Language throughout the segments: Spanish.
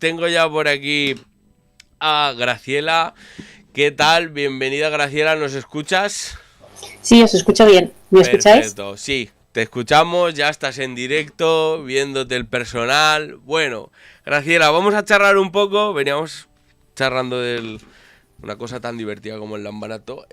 tengo ya por aquí a Graciela. ¿Qué tal? Bienvenida, Graciela, ¿nos escuchas? Sí, os escucho bien. ¿Me escucháis? Perfecto, sí, te escuchamos, ya estás en directo, viéndote el personal. Bueno, Graciela, vamos a charlar un poco. Veníamos charlando de una cosa tan divertida como el lambarato.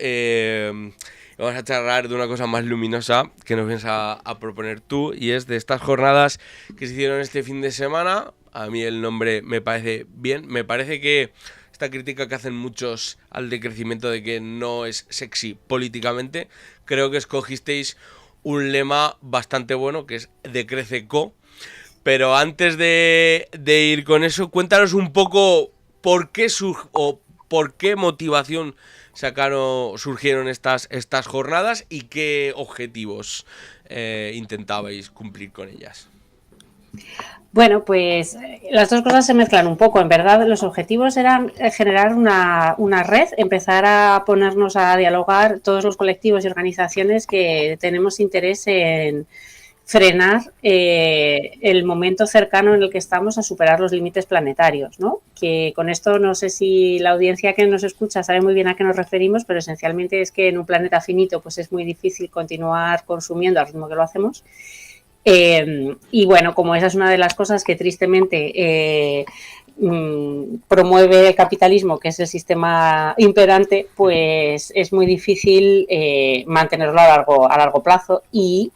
Vamos a charlar de una cosa más luminosa que nos vienes a proponer tú, y es de estas jornadas que se hicieron este fin de semana. A mí el nombre me parece bien, me parece que esta crítica que hacen muchos al decrecimiento de que no es sexy políticamente, creo que escogisteis un lema bastante bueno, que es Decrece Co. Pero antes de ir con eso, cuéntanos un poco por qué por qué motivación surgieron estas jornadas y qué objetivos intentabais cumplir con ellas. Bueno, pues las dos cosas se mezclan un poco. En verdad, los objetivos eran generar una red, empezar a ponernos a dialogar todos los colectivos y organizaciones que tenemos interés en frenar el momento cercano en el que estamos a superar los límites planetarios, ¿no? Que con esto no sé si la audiencia que nos escucha sabe muy bien a qué nos referimos, pero esencialmente es que en un planeta finito pues es muy difícil continuar consumiendo al ritmo que lo hacemos. Y bueno, como esa es una de las cosas que tristemente promueve el capitalismo, que es el sistema imperante, pues es muy difícil mantenerlo a largo plazo, y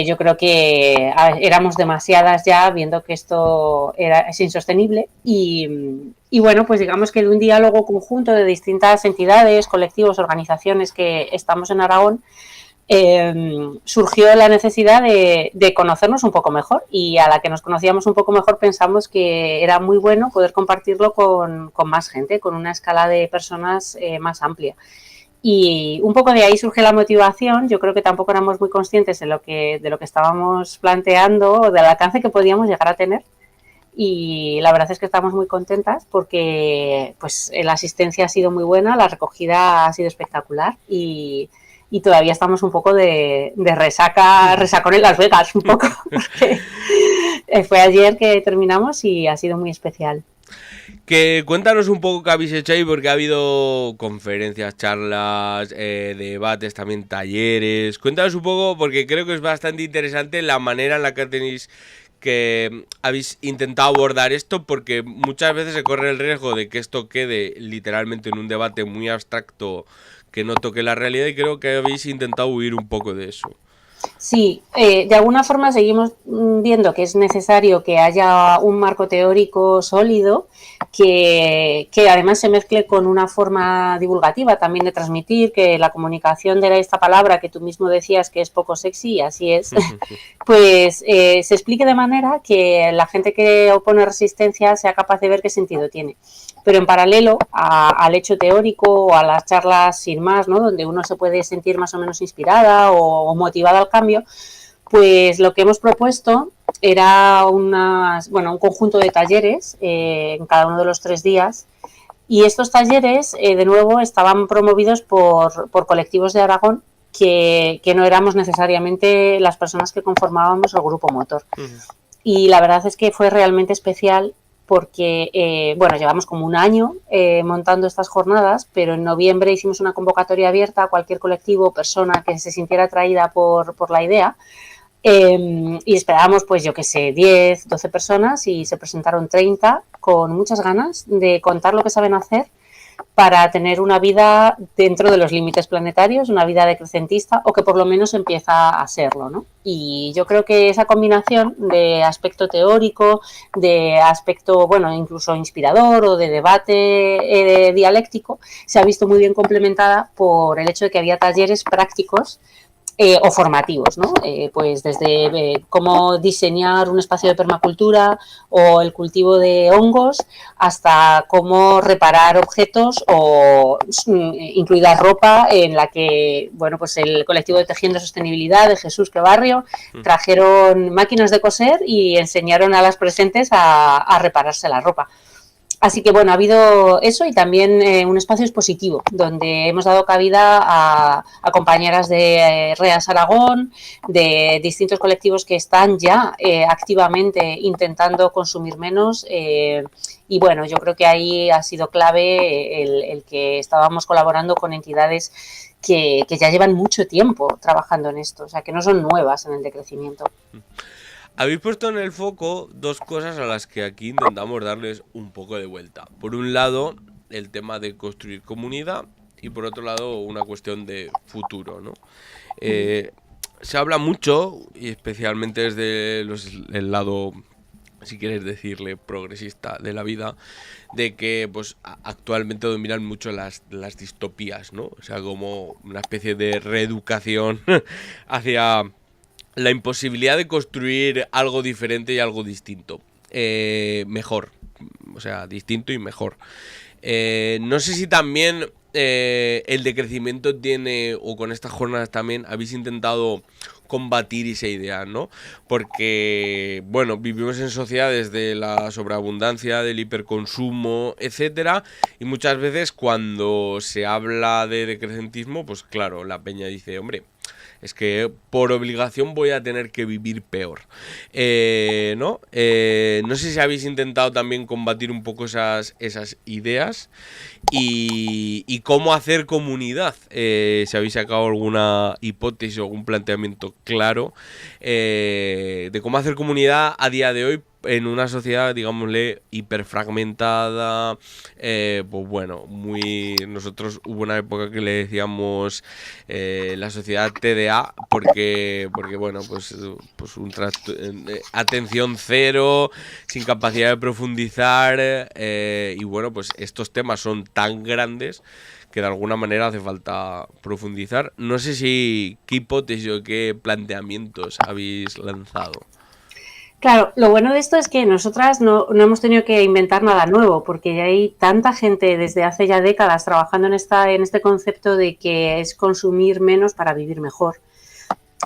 yo creo que éramos demasiadas ya viendo que esto es insostenible, y bueno, pues digamos que de un diálogo conjunto de distintas entidades, colectivos, organizaciones que estamos en Aragón, surgió la necesidad de conocernos un poco mejor, y a la que nos conocíamos un poco mejor pensamos que era muy bueno poder compartirlo con más gente, con una escala de personas más amplia. Y un poco de ahí surge la motivación. Yo creo que tampoco éramos muy conscientes de lo que estábamos planteando o del alcance que podíamos llegar a tener. Y la verdad es que estamos muy contentas porque pues la asistencia ha sido muy buena, la recogida ha sido espectacular, y todavía estamos un poco de resacón en Las Vegas, un poco, porque fue ayer que terminamos y ha sido muy especial. Que cuéntanos un poco qué habéis hecho ahí, porque ha habido conferencias, charlas, debates, también talleres. Cuéntanos un poco, porque creo que es bastante interesante la manera en la que habéis intentado abordar esto, porque muchas veces se corre el riesgo de que esto quede literalmente en un debate muy abstracto que no toque la realidad, y creo que habéis intentado huir un poco de eso. Sí, de alguna forma seguimos viendo que es necesario que haya un marco teórico sólido que además se mezcle con una forma divulgativa también de transmitir, que la comunicación de esta palabra que tú mismo decías que es poco sexy, y así es, pues se explique de manera que la gente que opone resistencia sea capaz de ver qué sentido tiene. Pero en paralelo al hecho teórico o a las charlas sin más, ¿no?, donde uno se puede sentir más o menos inspirada o motivada al cambio, pues lo que hemos propuesto era un conjunto de talleres en cada uno de los 3 días. Y estos talleres, de nuevo, estaban promovidos por colectivos de Aragón que no éramos necesariamente las personas que conformábamos el grupo motor. Y la verdad es que fue realmente especial porque, llevamos como un año montando estas jornadas, pero en noviembre hicimos una convocatoria abierta a cualquier colectivo o persona que se sintiera atraída por la idea, y esperábamos, pues yo qué sé, 10, 12 personas, y se presentaron 30 con muchas ganas de contar lo que saben hacer para tener una vida dentro de los límites planetarios, una vida decrecentista, o que por lo menos empieza a serlo, ¿no? Y yo creo que esa combinación de aspecto teórico, de aspecto, incluso inspirador o de debate dialéctico, se ha visto muy bien complementada por el hecho de que había talleres prácticos o formativos, ¿no? Pues desde cómo diseñar un espacio de permacultura o el cultivo de hongos, hasta cómo reparar objetos o incluida ropa, en la que, pues el colectivo de Tejiendo Sostenibilidad de Jesús Que Barrio trajeron máquinas de coser y enseñaron a las presentes a repararse la ropa. Así que bueno, ha habido eso y también un espacio expositivo, donde hemos dado cabida a compañeras de REAS Aragón, de distintos colectivos que están ya activamente intentando consumir menos. Y bueno, yo creo que ahí ha sido clave el que estábamos colaborando con entidades que ya llevan mucho tiempo trabajando en esto, o sea, que no son nuevas en el decrecimiento. Habéis puesto en el foco dos cosas a las que aquí intentamos darles un poco de vuelta. Por un lado, el tema de construir comunidad y por otro lado, una cuestión de futuro, ¿no? Se habla mucho, y especialmente desde el lado, si quieres decirle, progresista de la vida, de que pues actualmente dominan mucho las distopías, ¿no? O sea, como una especie de reeducación hacia la imposibilidad de construir algo diferente y algo distinto. Mejor. O sea, distinto y mejor. No sé si también el decrecimiento tiene, o con estas jornadas también, habéis intentado combatir esa idea, ¿no? Porque, bueno, vivimos en sociedades de la sobreabundancia, del hiperconsumo, etcétera, y muchas veces cuando se habla de decrecentismo, pues claro, la peña dice, hombre, es que por obligación voy a tener que vivir peor. ¿No? No sé si habéis intentado también combatir un poco esas ideas y cómo hacer comunidad. Si habéis sacado alguna hipótesis o algún planteamiento claro de cómo hacer comunidad a día de hoy en una sociedad, digámosle, hiperfragmentada, pues bueno, nosotros hubo una época que le decíamos la sociedad TDA, porque bueno, pues atención cero, sin capacidad de profundizar, y bueno, pues estos temas son tan grandes que de alguna manera hace falta profundizar. No sé si qué hipótesis o qué planteamientos habéis lanzado. Claro, lo bueno de esto es que nosotras no hemos tenido que inventar nada nuevo, porque ya hay tanta gente desde hace ya décadas trabajando en este concepto de que es consumir menos para vivir mejor,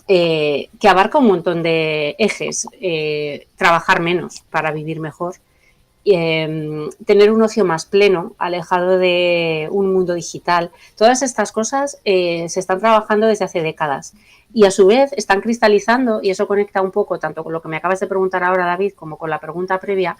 que abarca un montón de ejes. Trabajar menos para vivir mejor, tener un ocio más pleno, alejado de un mundo digital. Todas estas cosas se están trabajando desde hace décadas y a su vez están cristalizando, y eso conecta un poco tanto con lo que me acabas de preguntar ahora, David, como con la pregunta previa,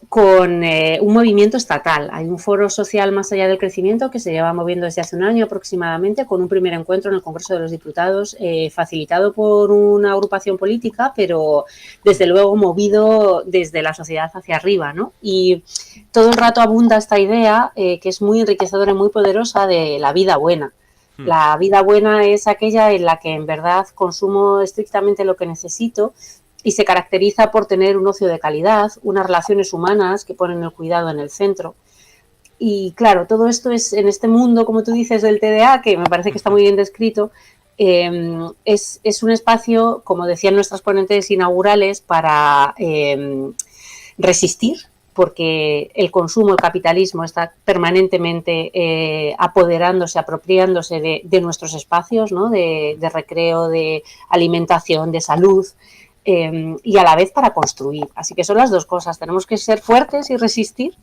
con un movimiento estatal. Hay un foro social más allá del crecimiento que se lleva moviendo desde hace un año aproximadamente, con un primer encuentro en el Congreso de los Diputados, facilitado por una agrupación política, pero desde luego movido desde la sociedad hacia arriba, ¿no? Y todo el rato abunda esta idea, que es muy enriquecedora y muy poderosa, de la vida buena. La vida buena es aquella en la que en verdad consumo estrictamente lo que necesito y se caracteriza por tener un ocio de calidad, unas relaciones humanas que ponen el cuidado en el centro. Y claro, todo esto es en este mundo, como tú dices, del TDA, que me parece que está muy bien descrito, es un espacio, como decían nuestras ponentes inaugurales, para resistir, porque el consumo, el capitalismo está permanentemente apoderándose, apropiándose de nuestros espacios, ¿no? de recreo, de alimentación, de salud, y a la vez para construir. Así que son las dos cosas. Tenemos que ser fuertes y resistir,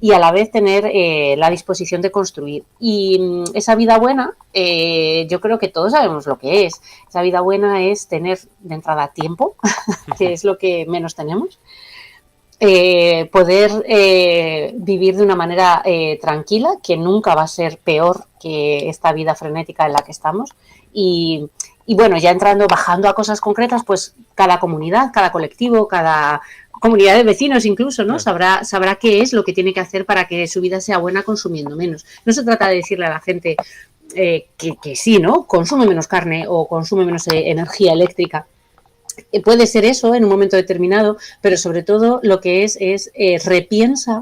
y a la vez tener la disposición de construir. Y esa vida buena, yo creo que todos sabemos lo que es. Esa vida buena es tener de entrada tiempo, que es lo que menos tenemos. Poder vivir de una manera tranquila, que nunca va a ser peor que esta vida frenética en la que estamos. Y bueno, ya bajando a cosas concretas, pues cada comunidad, cada colectivo, cada comunidad de vecinos incluso, ¿no? Sabrá qué es lo que tiene que hacer para que su vida sea buena consumiendo menos. No se trata de decirle a la gente que sí, ¿no? Consume menos carne o consume menos energía eléctrica. Puede ser eso en un momento determinado, pero sobre todo lo que es repiensa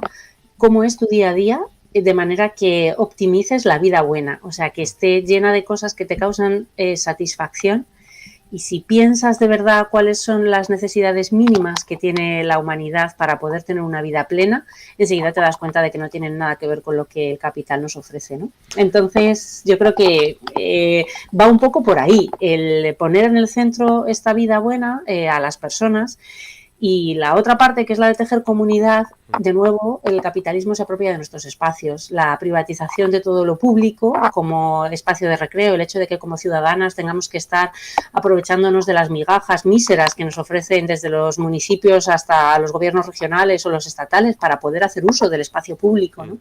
cómo es tu día a día, de manera que optimices la vida buena, o sea, que esté llena de cosas que te causan satisfacción. Y si piensas de verdad cuáles son las necesidades mínimas que tiene la humanidad para poder tener una vida plena, enseguida te das cuenta de que no tienen nada que ver con lo que el capital nos ofrece, ¿no? Entonces, yo creo que va un poco por ahí, el poner en el centro esta vida buena a las personas. Y la otra parte, que es la de tejer comunidad, de nuevo, el capitalismo se apropia de nuestros espacios. La privatización de todo lo público como espacio de recreo, el hecho de que como ciudadanas tengamos que estar aprovechándonos de las migajas míseras que nos ofrecen desde los municipios hasta los gobiernos regionales o los estatales para poder hacer uso del espacio público, ¿no?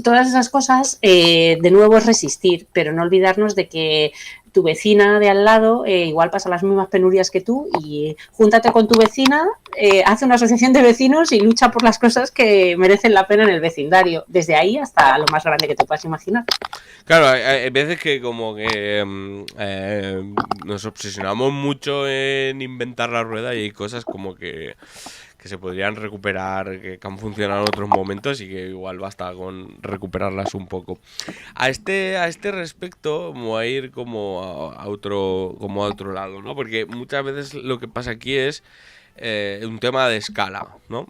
Todas esas cosas, de nuevo, es resistir, pero no olvidarnos de que tu vecina de al lado igual pasa las mismas penurias que tú y júntate con tu vecina, hace una asociación de vecinos y lucha por las cosas que merecen la pena en el vecindario, desde ahí hasta lo más grande que te puedas imaginar. Claro, hay veces que como que nos obsesionamos mucho en inventar la rueda y hay cosas como que se podrían recuperar, que han funcionado en otros momentos y que igual basta con recuperarlas un poco. A este respecto, voy a ir como a otro lado, ¿no? Porque muchas veces lo que pasa aquí es un tema de escala, ¿no?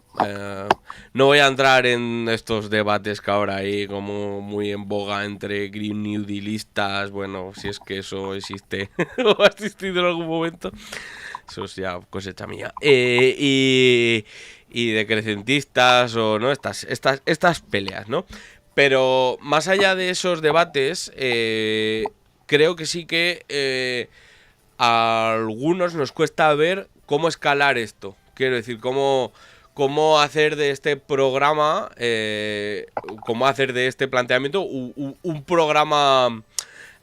No voy a entrar en estos debates que ahora hay como muy en boga entre Green New Dealistas, bueno, si es que eso existe o ha existido en algún momento. Eso es ya cosecha mía. Y decrecentistas o no, estas peleas, ¿no? Pero más allá de esos debates, creo que sí que a algunos nos cuesta ver cómo escalar esto. Quiero decir, cómo hacer de este programa, cómo hacer de este planteamiento un programa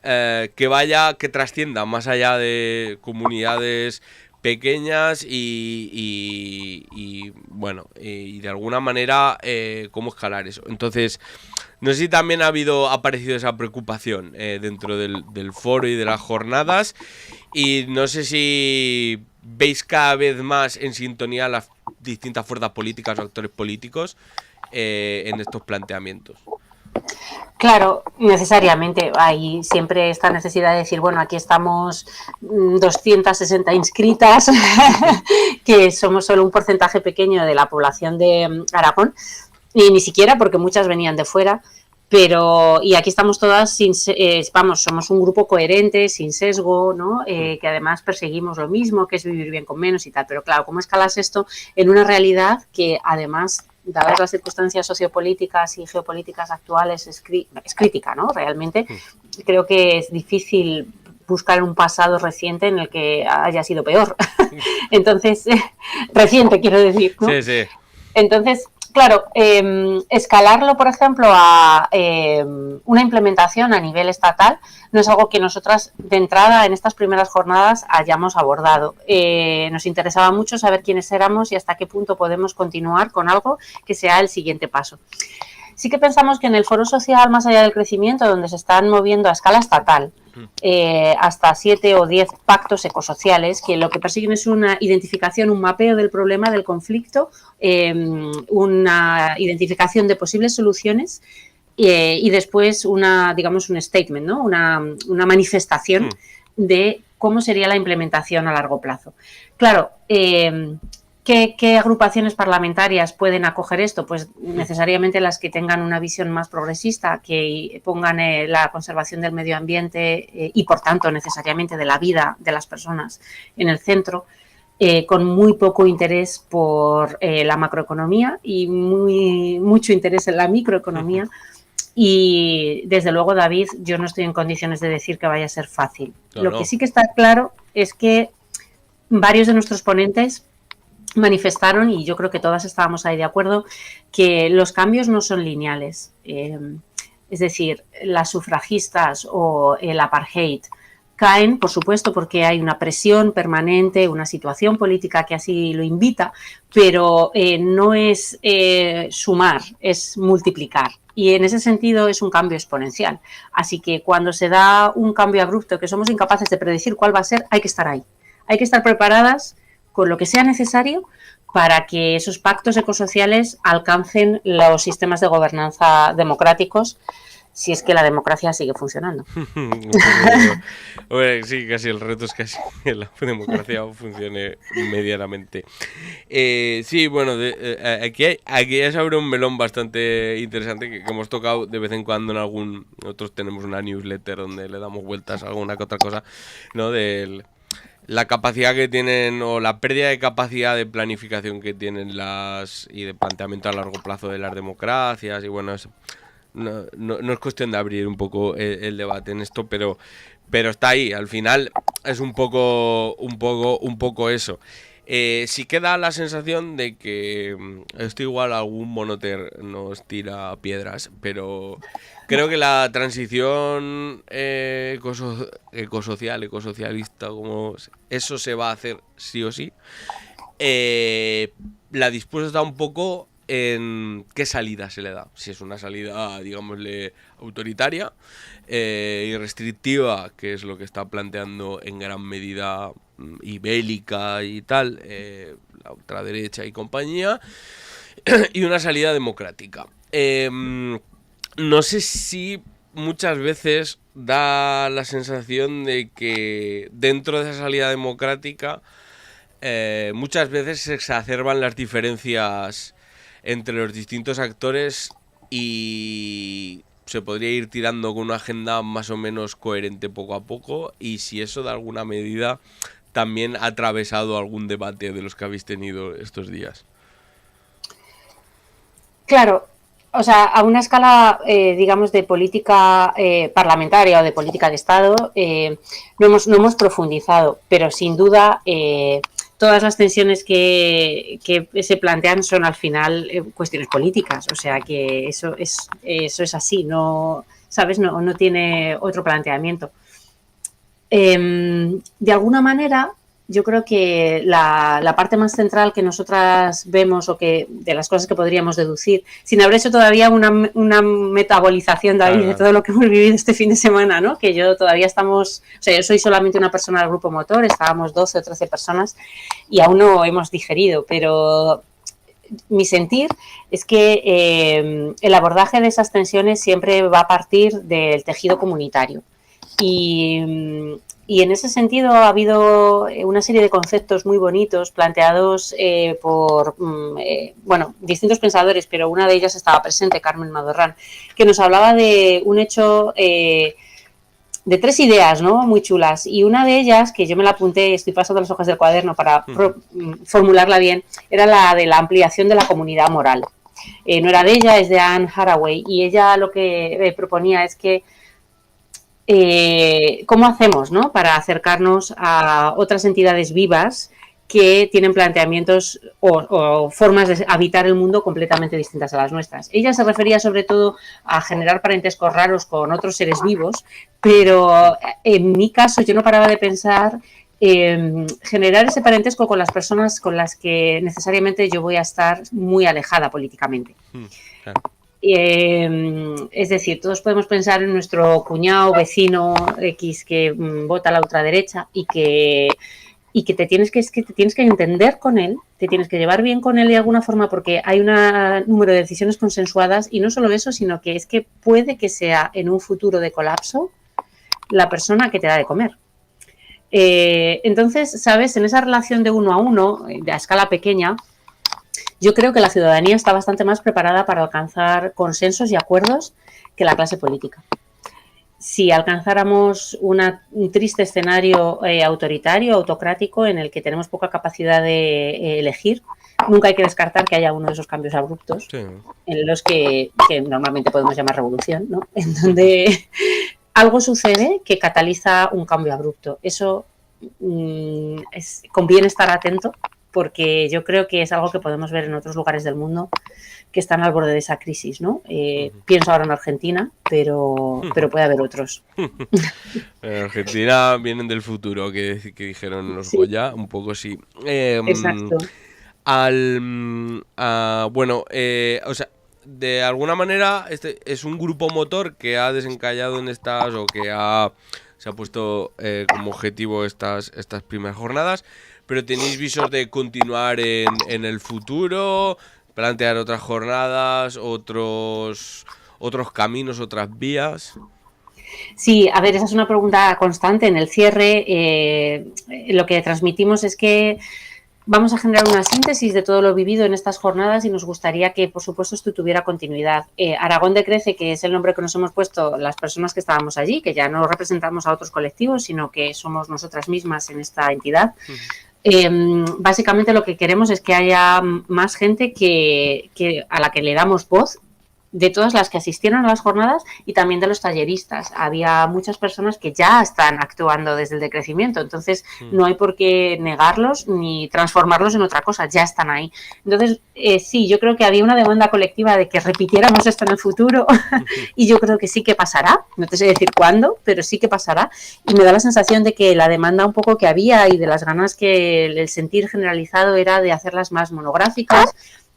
que trascienda más allá de comunidades pequeñas bueno, y de alguna manera cómo escalar eso. Entonces, no sé si también ha aparecido esa preocupación dentro del foro y de las jornadas, y no sé si veis cada vez más en sintonía las distintas fuerzas políticas o actores políticos en estos planteamientos. Claro, necesariamente. Hay siempre esta necesidad de decir, bueno, aquí estamos 260 inscritas, que somos solo un porcentaje pequeño de la población de Aragón, y ni siquiera porque muchas venían de fuera, y aquí estamos todas, somos un grupo coherente, sin sesgo, ¿no? Que además perseguimos lo mismo, que es vivir bien con menos y tal. Pero claro, ¿cómo escalas esto en una realidad que además, dadas las circunstancias sociopolíticas y geopolíticas actuales, es crítica, ¿no? Realmente creo que es difícil buscar un pasado reciente en el que haya sido peor. Entonces, reciente quiero decir, ¿no? Sí, sí. Entonces, claro, escalarlo, por ejemplo, a una implementación a nivel estatal no es algo que nosotras de entrada en estas primeras jornadas hayamos abordado. Nos interesaba mucho saber quiénes éramos y hasta qué punto podemos continuar con algo que sea el siguiente paso. Sí que pensamos que en el foro social, más allá del crecimiento, donde se están moviendo a escala estatal, hasta 7 o 10 pactos ecosociales, que lo que persiguen es una identificación, un mapeo del problema, del conflicto, una identificación de posibles soluciones y después digamos un statement, ¿no? una manifestación de cómo sería la implementación a largo plazo. Claro, ¿qué agrupaciones parlamentarias pueden acoger esto? Pues necesariamente las que tengan una visión más progresista, que pongan la conservación del medio ambiente y, por tanto, necesariamente de la vida de las personas en el centro, con muy poco interés por la macroeconomía y mucho interés en la microeconomía. Y, desde luego, David, yo no estoy en condiciones de decir que vaya a ser fácil. No, Lo que sí que está claro es que varios de nuestros ponentes manifestaron, y yo creo que todas estábamos ahí de acuerdo, que los cambios no son lineales. Es decir, las sufragistas o el apartheid caen, por supuesto, porque hay una presión permanente, una situación política que así lo invita, pero no es sumar, es multiplicar. Y en ese sentido es un cambio exponencial. Así que cuando se da un cambio abrupto que somos incapaces de predecir cuál va a ser, hay que estar ahí. Hay que estar preparadas con lo que sea necesario para que esos pactos ecosociales alcancen los sistemas de gobernanza democráticos, si es que la democracia sigue funcionando. Bueno, sí, casi el reto es casi que la democracia funcione medianamente. Sí, bueno, aquí ya se abre un melón bastante interesante que hemos tocado de vez en cuando nosotros tenemos una newsletter donde le damos vueltas a alguna que otra cosa, ¿no? la capacidad que tienen o la pérdida de capacidad de planificación que tienen y de planteamiento a largo plazo de las democracias y bueno, no es cuestión de abrir un poco el debate en esto, pero está ahí, al final es un poco eso. Sí queda la sensación de que esto igual algún monoter nos tira piedras, pero creo que la transición ecosocial, ecosocialista, como eso se va a hacer sí o sí. La dispuesta está un poco en qué salida se le da. Si es una salida, digámosle, autoritaria y restrictiva, que es lo que está planteando en gran medida y bélica y tal, la ultraderecha y compañía, y una salida democrática. No sé si muchas veces da la sensación de que dentro de esa salida democrática muchas veces se exacerban las diferencias entre los distintos actores y se podría ir tirando con una agenda más o menos coherente poco a poco, y si eso de alguna medida también ha atravesado algún debate de los que habéis tenido estos días. Claro, o sea, a una escala, digamos, de política parlamentaria o de política de Estado, no hemos profundizado, pero sin duda todas las tensiones que se plantean son al final cuestiones políticas, o sea que eso es así, no, ¿sabes? No tiene otro planteamiento. De alguna manera, yo creo que la parte más central que nosotras vemos o que de las cosas que podríamos deducir, sin haber hecho todavía una metabolización, David, de todo lo que hemos vivido este fin de semana, ¿no? Que yo todavía estamos, o sea, yo soy solamente una persona del grupo motor, estábamos 12 o 13 personas y aún no hemos digerido, pero mi sentir es que el abordaje de esas tensiones siempre va a partir del tejido comunitario. Y en ese sentido ha habido una serie de conceptos muy bonitos planteados por distintos pensadores, pero una de ellas estaba presente, Carmen Madorrán, que nos hablaba de un hecho, de 3 ideas, ¿no? Muy chulas. Y una de ellas, que yo me la apunté, estoy pasando las hojas del cuaderno para formularla bien, era la de la ampliación de la comunidad moral. No era de ella, es de Anne Haraway, y ella lo que proponía es que ¿cómo hacemos, ¿no? Para acercarnos a otras entidades vivas que tienen planteamientos o formas de habitar el mundo completamente distintas a las nuestras. Ella se refería sobre todo a generar parentescos raros con otros seres vivos, pero en mi caso yo no paraba de pensar generar ese parentesco con las personas con las que necesariamente yo voy a estar muy alejada políticamente. Claro. Es decir, todos podemos pensar en nuestro cuñado, vecino X que vota a la ultraderecha y que te tienes que entender con él, te tienes que llevar bien con él de alguna forma porque hay un número de decisiones consensuadas, y no solo eso, sino que es que puede que sea en un futuro de colapso la persona que te da de comer. Entonces, ¿sabes? En esa relación de uno a uno, a escala pequeña, yo creo que la ciudadanía está bastante más preparada para alcanzar consensos y acuerdos que la clase política. Si alcanzáramos un triste escenario autoritario, autocrático, en el que tenemos poca capacidad de elegir, nunca hay que descartar que haya uno de esos cambios abruptos, sí, en los que normalmente podemos llamar revolución, ¿no? En donde algo sucede que cataliza un cambio abrupto. Eso conviene estar atento, porque yo creo que es algo que podemos ver en otros lugares del mundo que están al borde de esa crisis, ¿no? Pienso ahora en Argentina, pero puede haber otros. En Argentina vienen del futuro, que dijeron los Goya, un poco sí. Exacto. O sea, de alguna manera este es un grupo motor que ha desencallado en estas, o que se ha puesto como objetivo estas primeras jornadas, pero ¿tenéis visos de continuar en el futuro, plantear otras jornadas, otros caminos, otras vías? Sí, a ver, esa es una pregunta constante. En el cierre lo que transmitimos es que vamos a generar una síntesis de todo lo vivido en estas jornadas y nos gustaría que, por supuesto, esto tuviera continuidad. Aragón Decrece, que es el nombre que nos hemos puesto las personas que estábamos allí, que ya no representamos a otros colectivos, sino que somos nosotras mismas en esta entidad. Básicamente lo que queremos es que haya más gente a la que le damos voz, de todas las que asistieron a las jornadas y también de los talleristas. Había muchas personas que ya están actuando desde el decrecimiento, entonces no hay por qué negarlos ni transformarlos en otra cosa, ya están ahí. Entonces, sí, yo creo que había una demanda colectiva de que repitiéramos esto en el futuro y yo creo que sí que pasará, no te sé decir cuándo, pero sí que pasará, y me da la sensación de que la demanda un poco que había y de las ganas que el sentir generalizado era de hacerlas más monográficas,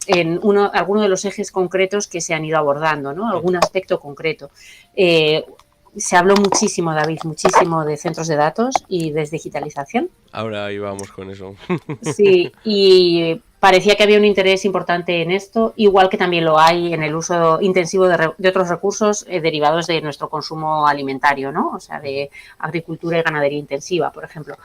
en alguno de los ejes concretos que se han ido abordando, ¿no? Algún aspecto concreto. Se habló muchísimo, David, muchísimo de centros de datos y de digitalización. Ahora ahí vamos con eso. Sí, y parecía que había un interés importante en esto, igual que también lo hay en el uso intensivo de otros recursos derivados de nuestro consumo alimentario, ¿no? O sea, de agricultura y ganadería intensiva, por ejemplo.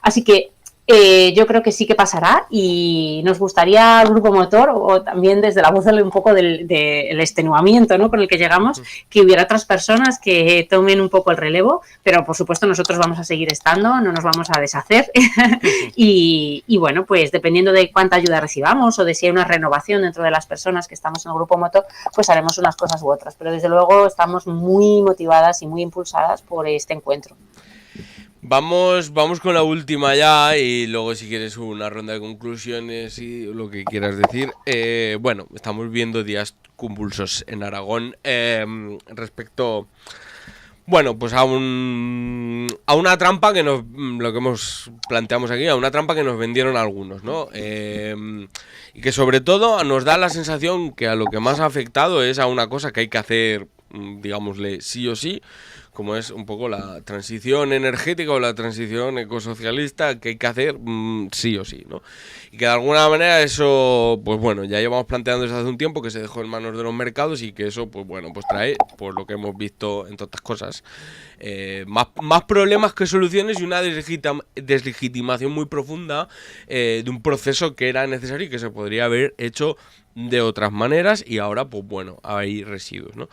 Así que yo creo que sí que pasará y nos gustaría al Grupo Motor, o también desde la voz un poco del extenuamiento, ¿no?, con el que llegamos, que hubiera otras personas que tomen un poco el relevo, pero por supuesto nosotros vamos a seguir estando, no nos vamos a deshacer y bueno, pues dependiendo de cuánta ayuda recibamos o de si hay una renovación dentro de las personas que estamos en el Grupo Motor, pues haremos unas cosas u otras, pero desde luego estamos muy motivadas y muy impulsadas por este encuentro. Vamos con la última ya y luego si quieres una ronda de conclusiones y lo que quieras decir. Bueno, estamos viendo días convulsos en Aragón respecto, bueno, pues a una trampa que lo que planteamos aquí, a una trampa que nos vendieron algunos, ¿no? Y que sobre todo nos da la sensación que a lo que más ha afectado es a una cosa que hay que hacer, digámosle, sí o sí, como es un poco la transición energética o la transición ecosocialista que hay que hacer sí o sí, ¿no? Y que de alguna manera eso, pues bueno, ya llevamos planteando desde hace un tiempo que se dejó en manos de los mercados y que eso, pues bueno, pues trae, por lo que hemos visto en todas estas cosas, más problemas que soluciones y una deslegitimación muy profunda de un proceso que era necesario y que se podría haber hecho de otras maneras y ahora, pues bueno, hay residuos, ¿no?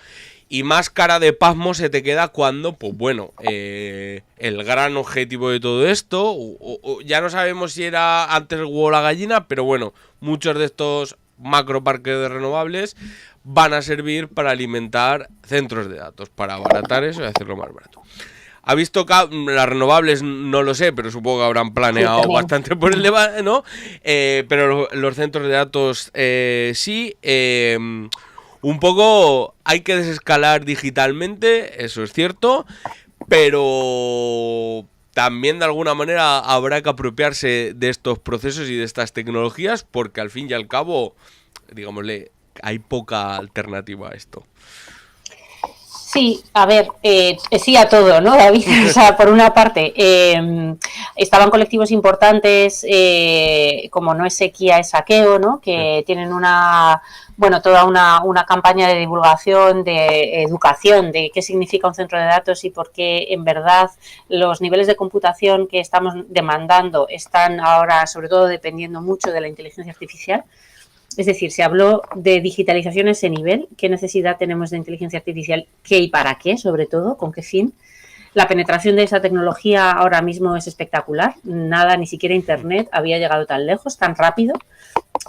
Y más cara de pasmo se te queda cuando, pues bueno, el gran objetivo de todo esto, ya no sabemos si era antes el huevo o la gallina, pero bueno, muchos de estos macroparques de renovables van a servir para alimentar centros de datos, para abaratar eso y hacerlo más barato. ¿Ha visto que las renovables? No lo sé, pero supongo que habrán planeado bastante por el debate, ¿no? Pero los centros de datos sí. Un poco hay que desescalar digitalmente, eso es cierto, pero también de alguna manera habrá que apropiarse de estos procesos y de estas tecnologías porque al fin y al cabo, digámosle, hay poca alternativa a esto. Sí, a ver, sí a todo, ¿no, David? O sea, por una parte, estaban colectivos importantes como No es Sequía, es Saqueo, ¿no?, que tienen toda una campaña de divulgación, de educación, de qué significa un centro de datos y por qué en verdad los niveles de computación que estamos demandando están ahora sobre todo dependiendo mucho de la inteligencia artificial. Es decir, se habló de digitalización a ese nivel, qué necesidad tenemos de inteligencia artificial, qué y para qué, sobre todo, con qué fin. La penetración de esa tecnología ahora mismo es espectacular, nada, ni siquiera Internet había llegado tan lejos, tan rápido,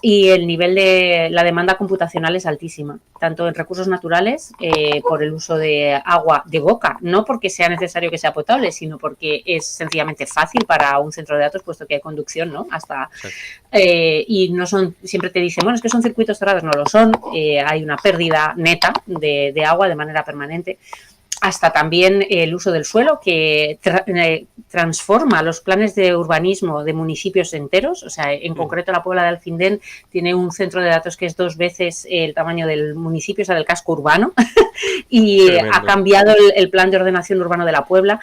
y el nivel de la demanda computacional es altísima, tanto en recursos naturales, por el uso de agua de boca, no porque sea necesario que sea potable, sino porque es sencillamente fácil para un centro de datos, puesto que hay conducción, ¿no? Y no son, siempre te dicen, bueno, es que son circuitos cerrados, no lo son, hay una pérdida neta de agua de manera permanente. Hasta también el uso del suelo, que transforma los planes de urbanismo de municipios enteros. O sea, en concreto la Puebla de Alfindén tiene un centro de datos que es 2 veces el tamaño del municipio, o sea, del casco urbano, y tremendo. Ha cambiado el plan de ordenación urbano de la Puebla.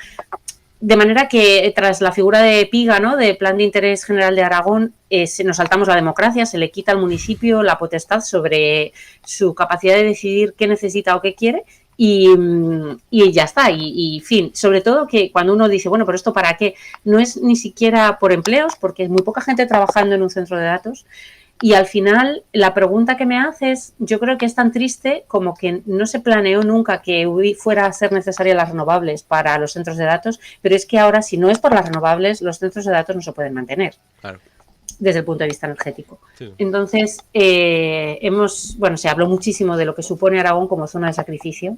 De manera que tras la figura de PIGA, ¿no?, de Plan de Interés General de Aragón, nos saltamos la democracia, se le quita al municipio la potestad sobre su capacidad de decidir qué necesita o qué quiere, y ya está, y fin, sobre todo que cuando uno dice, bueno, pero esto para qué, no es ni siquiera por empleos, porque hay muy poca gente trabajando en un centro de datos, y al final la pregunta que me haces, yo creo que es tan triste como que no se planeó nunca que fuera a ser necesaria las renovables para los centros de datos, pero es que ahora si no es por las renovables, los centros de datos no se pueden mantener. Claro. Desde el punto de vista energético. Sí. Entonces, se habló muchísimo de lo que supone Aragón como zona de sacrificio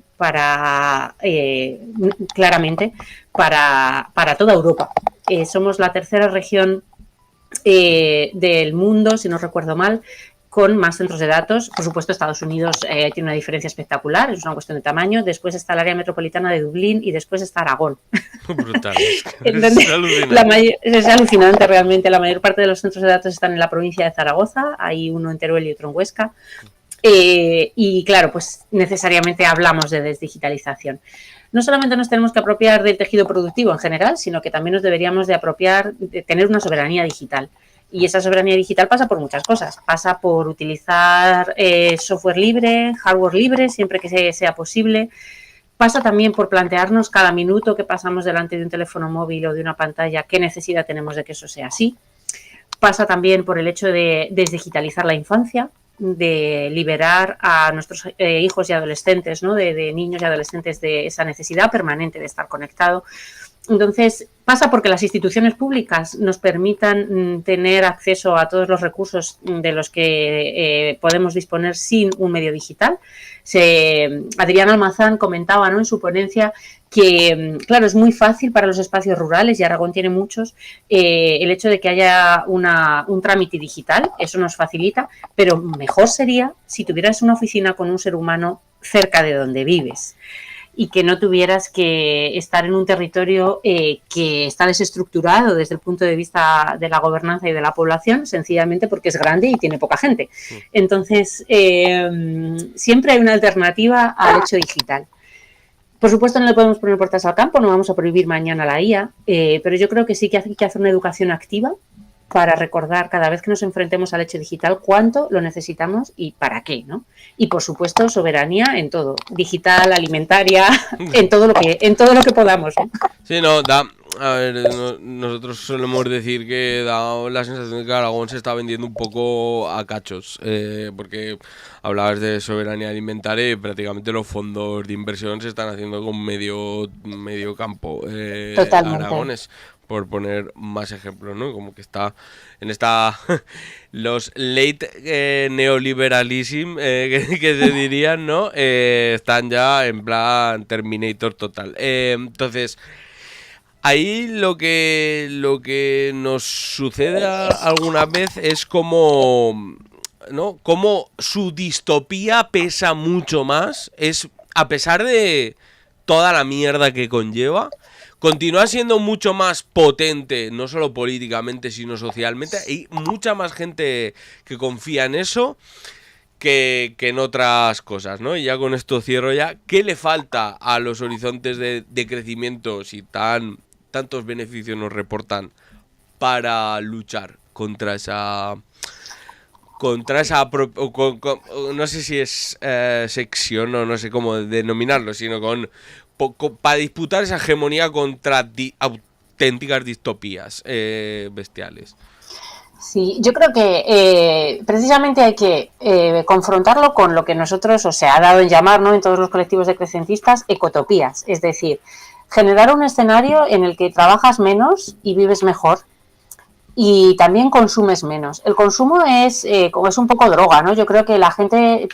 claramente, para toda Europa. Somos la tercera región del mundo, si no recuerdo mal, con más centros de datos. Por supuesto, Estados Unidos tiene una diferencia espectacular, es una cuestión de tamaño. Después está el área metropolitana de Dublín y después está Aragón. Brutal. Entonces, es alucinante realmente. La mayor parte de los centros de datos están en la provincia de Zaragoza, hay uno en Teruel y otro en Huesca. Y claro, pues necesariamente hablamos de desdigitalización. No solamente nos tenemos que apropiar del tejido productivo en general, sino que también nos deberíamos de apropiar de tener una soberanía digital. Y esa soberanía digital pasa por muchas cosas. Pasa por utilizar software libre, hardware libre, siempre que sea posible. Pasa también por plantearnos cada minuto que pasamos delante de un teléfono móvil o de una pantalla qué necesidad tenemos de que eso sea así. Pasa también por el hecho de desdigitalizar la infancia, de liberar a nuestros hijos y adolescentes, ¿no? de niños y adolescentes de esa necesidad permanente de estar conectado. Entonces, pasa porque las instituciones públicas nos permitan tener acceso a todos los recursos de los que podemos disponer sin un medio digital. Adrián Almazán comentaba, ¿no?, en su ponencia que, claro, es muy fácil para los espacios rurales, y Aragón tiene muchos, el hecho de que haya un trámite digital, eso nos facilita, pero mejor sería si tuvieras una oficina con un ser humano cerca de donde vives, y que no tuvieras que estar en un territorio que está desestructurado desde el punto de vista de la gobernanza y de la población, sencillamente porque es grande y tiene poca gente. Entonces, siempre hay una alternativa al hecho digital. Por supuesto, no le podemos poner puertas al campo, no vamos a prohibir mañana la IA, pero yo creo que sí que hay que hacer una educación activa para recordar cada vez que nos enfrentemos al hecho digital cuánto lo necesitamos y para qué, ¿no? Y por supuesto, soberanía en todo, digital, alimentaria, en todo lo que podamos, ¿no? Sí, nosotros solemos decir que da la sensación de que Aragón se está vendiendo un poco a cachos, porque hablabas de soberanía alimentaria y prácticamente los fondos de inversión se están haciendo con medio campo aragones, por poner más ejemplos, ¿no? Como que está en los late neoliberalism que se dirían, ¿no? Están ya en plan Terminator total. Entonces, ahí lo que nos sucede alguna vez es como, ¿no?, como su distopía pesa mucho más, a pesar de toda la mierda que conlleva, continúa siendo mucho más potente, no solo políticamente, sino socialmente. Hay mucha más gente que confía en eso que en otras cosas, ¿no? Y ya con esto cierro ya. ¿Qué le falta a los horizontes de crecimiento si tantos beneficios nos reportan para luchar contra esa no sé si es sección o no sé cómo denominarlo, sino para disputar esa hegemonía contra auténticas distopías bestiales? Sí, yo creo que precisamente hay que confrontarlo con lo que nosotros, o sea, ha dado en llamar, ¿no?, en todos los colectivos de crecentistas, ecotopías. Es decir, generar un escenario en el que trabajas menos y vives mejor, y también consumes menos. El consumo es un poco droga, ¿no? Yo creo que la gente,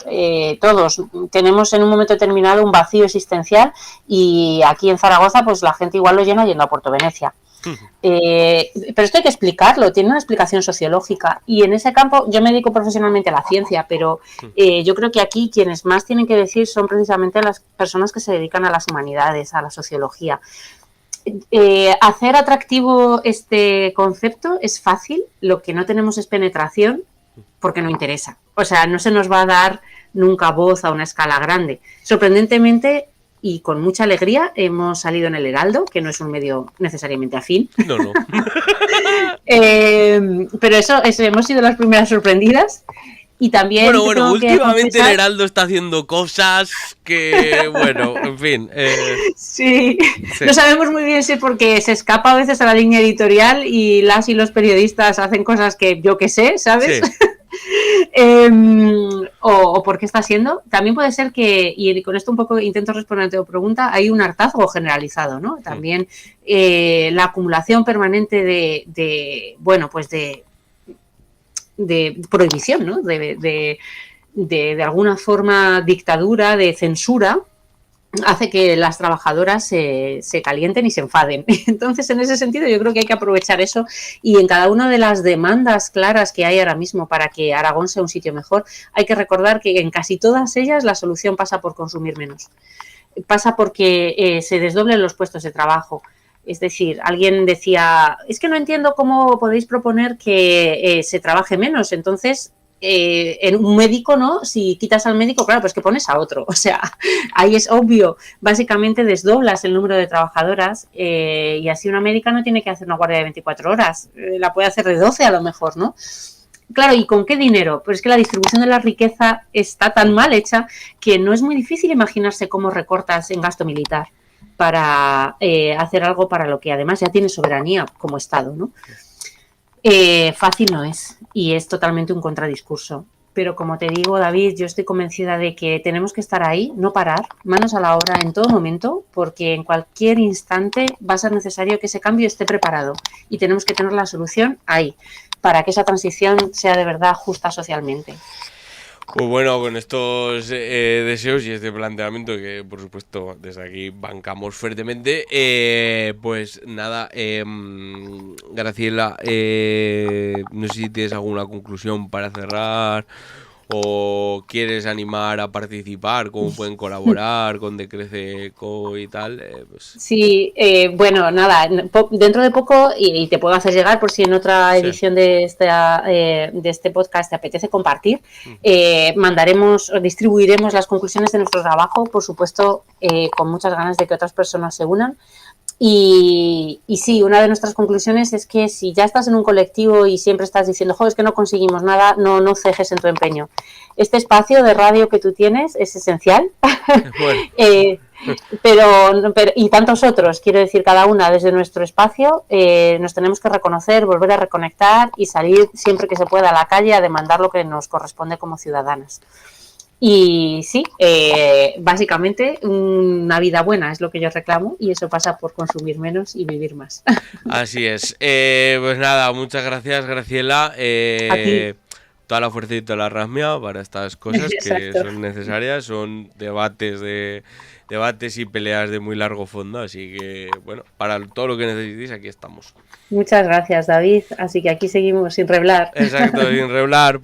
todos tenemos en un momento determinado un vacío existencial, y aquí en Zaragoza pues la gente igual lo llena yendo a Puerto Venecia. Pero esto hay que explicarlo, tiene una explicación sociológica, y en ese campo yo me dedico profesionalmente a la ciencia, pero yo creo que aquí quienes más tienen que decir son precisamente las personas que se dedican a las humanidades, a la sociología. Hacer atractivo este concepto es fácil, lo que no tenemos es penetración, porque no interesa. O sea, no se nos va a dar nunca voz a una escala grande. Sorprendentemente, y con mucha alegría, hemos salido en El Heraldo, que no es un medio necesariamente afín. No. Pero eso, hemos sido las primeras sorprendidas. Y también Bueno, últimamente confesar... el Heraldo está haciendo cosas que, bueno, en fin. Sí, Sí, no sabemos muy bien si es porque se escapa a veces a la línea editorial y las y los periodistas hacen cosas que yo que sé, ¿sabes? sí. O por qué está siendo. También puede ser que, y con esto un poco intento responder a tu pregunta, hay un hartazgo generalizado, ¿no? También la acumulación permanente bueno, pues de prohibición, ¿no? De alguna forma dictadura, de censura, hace que las trabajadoras se calienten y se enfaden. Entonces, en ese sentido, yo creo que hay que aprovechar eso y en cada una de las demandas claras que hay ahora mismo para que Aragón sea un sitio mejor, hay que recordar que en casi todas ellas la solución pasa por consumir menos. Pasa porque se desdoblen los puestos de trabajo. Es decir, alguien decía, es que no entiendo cómo podéis proponer que se trabaje menos. Entonces, en un médico, ¿no? Si quitas al médico, claro, pues que pones a otro. O sea, ahí es obvio. Básicamente desdoblas el número de trabajadoras y así una médica no tiene que hacer una guardia de 24 horas. La puede hacer de 12 a lo mejor, ¿no? Claro, ¿y con qué dinero? Pues es que la distribución de la riqueza está tan mal hecha que no es muy difícil imaginarse cómo recortas en gasto militar para hacer algo para lo que además ya tiene soberanía como Estado, ¿no? Fácil no es y es totalmente un contradiscurso. Pero como te digo, David, yo estoy convencida de que tenemos que estar ahí, no parar, manos a la obra en todo momento, porque en cualquier instante va a ser necesario que ese cambio esté preparado y tenemos que tener la solución ahí, para que esa transición sea de verdad justa socialmente. Pues bueno, con estos deseos y este planteamiento que por supuesto desde aquí bancamos fuertemente, pues nada, Graciela, no sé si tienes alguna conclusión para cerrar o quieres animar a participar, cómo pueden colaborar con Decrece Eco y tal, pues Sí, bueno, nada, dentro de poco, y te puedo hacer llegar por si en otra sí. edición de este podcast te apetece compartir, mandaremos o distribuiremos las conclusiones de nuestro trabajo, por supuesto, con muchas ganas de que otras personas se unan. Y sí, una de nuestras conclusiones es que si ya estás en un colectivo y siempre estás diciendo, joder, es que no conseguimos nada, no cejes en tu empeño. Este espacio de radio que tú tienes es esencial. Bueno. pero y tantos otros, quiero decir, cada una desde nuestro espacio, nos tenemos que reconocer, volver a reconectar y salir siempre que se pueda a la calle a demandar lo que nos corresponde como ciudadanas. Y sí, básicamente una vida buena es lo que yo reclamo y eso pasa por consumir menos y vivir más. Así es. Pues nada, muchas gracias, Graciela. A ti. Toda la fuerza y toda la rasmia para estas cosas que Exacto. son necesarias, son debates y peleas de muy largo fondo, así que bueno, para todo lo que necesitéis aquí estamos. Muchas gracias, David. Así que aquí seguimos sin reblar. Exacto, sin reblar.